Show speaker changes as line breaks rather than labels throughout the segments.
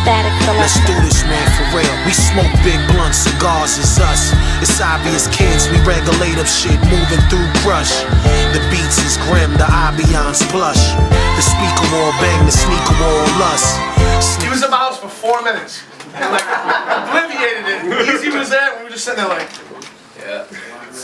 Statik Selektah.
Let's do this, man, for real. We smoke big blunts, cigars is us. It's obvious, kids, we regulate up shit, moving through crush. The beats is grim, the ambiance plush. The speaker wall bang, the sneaker wall lust.
He was in my house for 4 minutes. And like, obliviated it. Easy was there, and we were just sitting there like, yeah.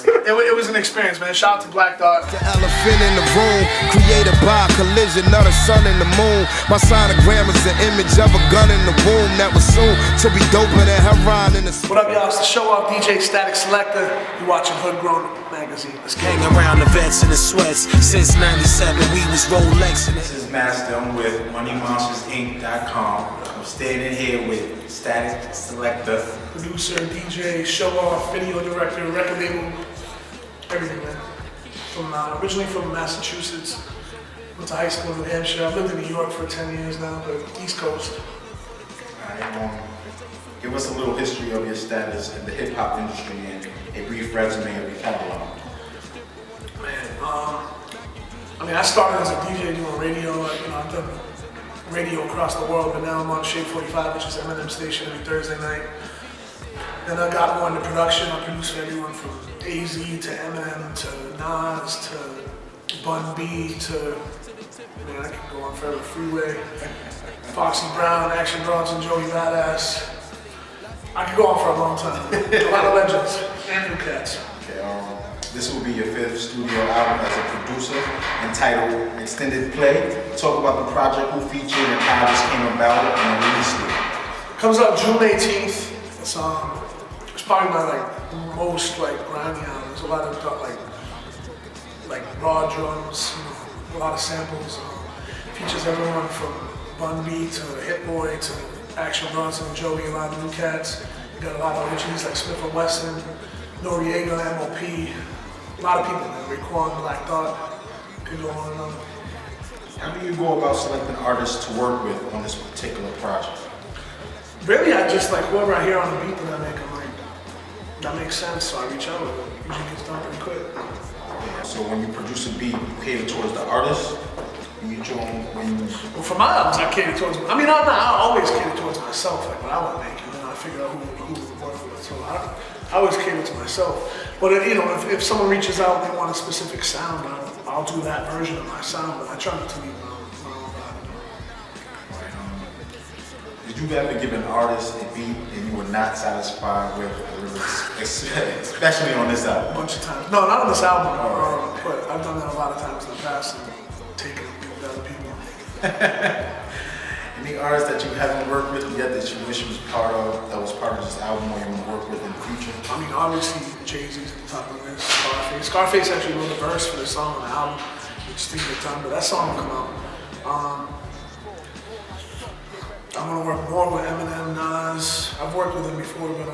It was an experience, man. Shout out to Black Dot.
The elephant in the room, created by a collision of the sun and the moon. My sonogram is the image of a gun in the womb that was soon to be doper than heroin in the.
What up, y'all? It's the show off DJ Statik Selektah. You watching Hood Grown Magazine. Let's
hang around the vets and the sweats. Since '97, we was Rolexing it.
This is Master. I'm with MoneyMonstersInc.com. I'm staying in here with Statik Selektah.
Producer, DJ, show off, video director, record label, everything, man. Originally from Massachusetts. Went to high school in New Hampshire. I've lived in New York for 10 years now, but East Coast.
Give us a little history of your status in the hip hop industry and a brief resume of your catalog.
Man, I started as a DJ doing radio. I've done radio across the world, but now I'm on Shade 45, which is Eminem's station every Thursday night. Then I got more into production. I produced for everyone from AZ to Eminem to Nas to Bun B to, I can go on forever, Freeway, Foxy Brown, Action Bronson, Joey Badass. I could go on for a long time. A lot of legends and new cats.
Okay, this will be your 5th studio album as a producer, entitled Extended Play. Talk about the project, who featured, and how this came about, and release date.
Comes out June 18th. It's probably my most grimy album. There's a lot of like raw drums, a lot of samples. Features everyone from Bun B to Hit Boy to Action Bronson, Joey, a lot of new cats. You got a lot of OGs like Smith & Wesson, Noriega, MOP. A lot of people, man. Raekwon, Black Dot. Could go on and on.
How do you go about selecting artists to work with on this particular project?
Really, I just whoever I hear on the beat that I make, I'm like, that makes sense, so I reach out. It usually gets done pretty quick.
So when you produce a beat, you cater towards the artist?
Well, for my albums, I cater towards, I always cater towards myself, like what I want to make, and then I figure out who to work with. So I always cater to myself. But if someone reaches out and they want a specific sound, I'll do that version of my sound, but I try not to leave my own vibe.
Did you ever give an artist a beat and you were not satisfied with the lyrics, especially on this album?
A bunch of times. No, not on this album, but I've done that a lot of times in the past and taken it to other people.
Any artists that you haven't worked with yet that you wish was part of, that was part of this album or you want to work with in the future?
Obviously Jay-Z's at the top of the list, Scarface. Scarface actually wrote a verse for the song on the album, which didn't get done, but that song will come out. I want to work more with Eminem, Nas. I've worked with them before, but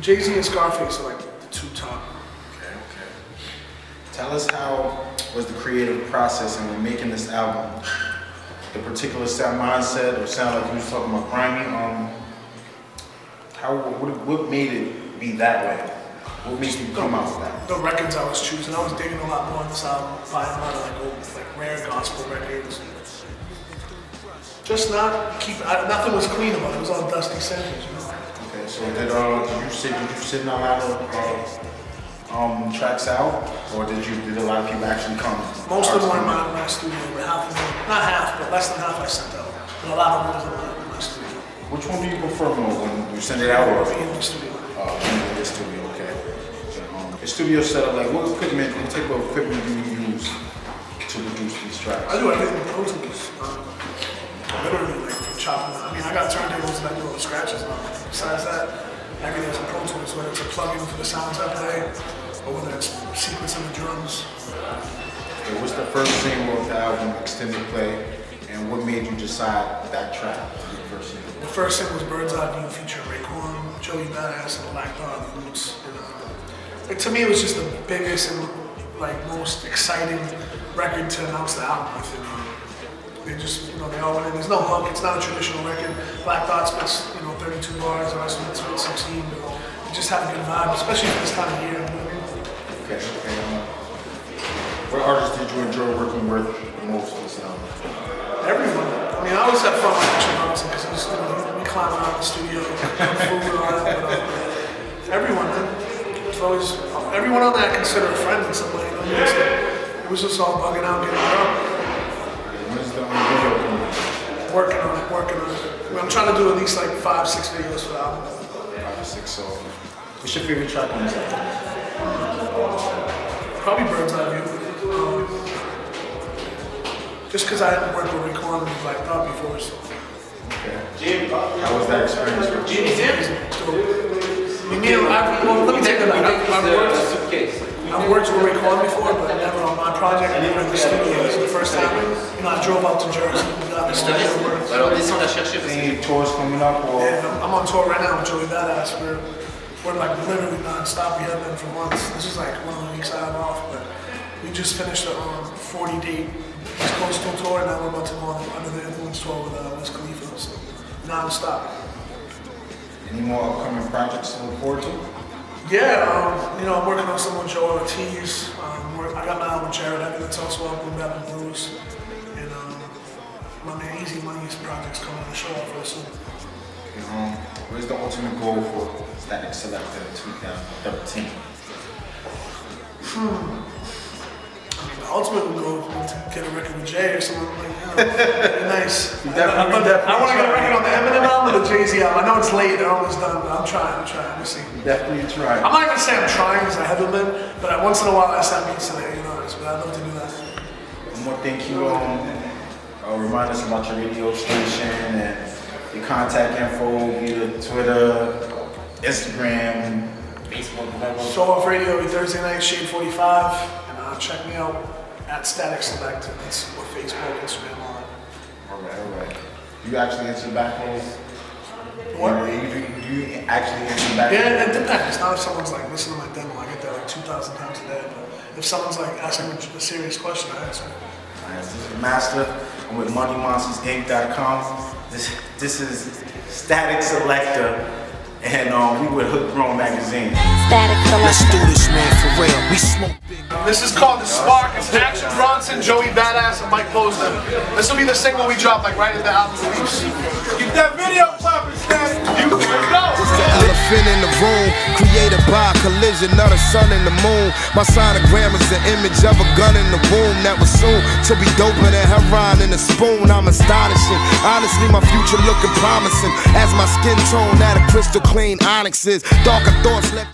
Jay-Z and Scarface are the 2 top.
Okay. Tell us how was the creative process and when making this album? The particular sound mindset or sound like you was talking about grimy, what made it be that way? What made you come out with that?
The records I was choosing, I was digging a lot more on this album, buying a lot of old, rare gospel records. Just nothing was clean about it. It was all dusty samples,
Okay, so did you sit in a lot of tracks out, or did a lot of people actually come?
Most of them were in my studio, but half of them, not half, but less than half I sent out. But a lot of them was in my studio.
Which one do you prefer more, when you send it out or?
In the studio.
In the studio, okay. The studio setup, what type of equipment do you use to produce these tracks?
I do everything with Pro Tools. Literally, from chopping. I got turntables and I do all the scratches. Besides that, everything's in Pro Tools, whether it's a plug-in for the sounds I play, or whether it's sequencing the drums.
Okay, what's the first single of the album, Extended Play, and what made you decide that track to be the first single?
The first single was Bird's Eye View featuring Raekwon, Joey Badass, and Black Dot Roots. And to me, it was just the biggest and most exciting record to announce the album. I think. They just, they all went in. There's no hook. It's not a traditional record. Black Dot spits, 32 bars. The rest of it spits 16. But it just had a good vibe, especially for this time of year.
Okay. What artists did you enjoy working with the most on this album?
Everyone. I always have fun with Action Bronson because he's, food and all that. But everyone, man. It's always everyone on that I consider a friend in some way. You know? It was just all bugging out, getting drunk.
When's the video coming?
Working on it. I'm trying to do at least like 5-6 videos for the album.
5 or 6. So, what's your favorite track on this album?
Probably Bird's Eye View. Just because I hadn't worked with Raekwon like that before. So.
Okay. How was that experience for you?
Well, let me take that back. I've worked with Raekwon before, but never on my project. Never in the studio. This is the first time. I drove out to Jersey. We got in the studio.
Any tours coming up? Or?
Yeah, I'm on tour right now with Joey Badass. We're like literally non-stop. We have been for months. This is like one of the weeks I have off, but we just finished a 40-date East Coastal tour, and now we're about to go on Under the Influence tour with Wiz Khalifa. So non-stop.
Any more upcoming projects to look forward to?
Yeah, I'm working on some with Joe Ortiz. I got my album with Jared Evans that's also up with Bad Blues. And my man Easy Money's project's coming to show up real soon.
Where's the ultimate goal for Statik Selektah in 2013?
The ultimate goal is to get a record with Jay or something nice. I want to get a record on the Eminem album or the Jay-Z album. I know it's late, they're almost done, but I'm trying. We'll see.
Definitely try.
I'm not gonna say I'm trying because I haven't been, but once in a while I send beats to it, but I'd love to do that.
One more thing, can you remind us about your radio station and your contact info, either Twitter, Instagram, Facebook, whatever.
Show Off Radio every Thursday night, Shade 45. Check me out at Statik Selektah. That's what Facebook, Instagram, all that.
All right. You actually answer the back calls?
What?
You actually answer the back calls?
Yeah, it depends. Not if someone's like listening to my demo. I get that like 2,000 times a day. But if someone's like asking me a serious question, I answer.
This is Master. I'm with MoneyMonstersInc.com. This is Statik Selektah. And we with Hood Grown Magazine.
Statik Selektah. Let's do this, man, for real. We smoke big.
This is called The Spark. It's Action Bronson, Joey Badass, and Mike Posner. This will be the single we drop like right at the album release. Get that video poppin', Statik. You go.
The elephant in the room, created by a collision of the sun and the moon. My sonogram is the image of a gun in the womb that was soon to be doper than heroin in a spoon. I'm astonishing. Honestly, my future looking promising as my skin tone at a crystal clean onyx is. Darker thoughts left.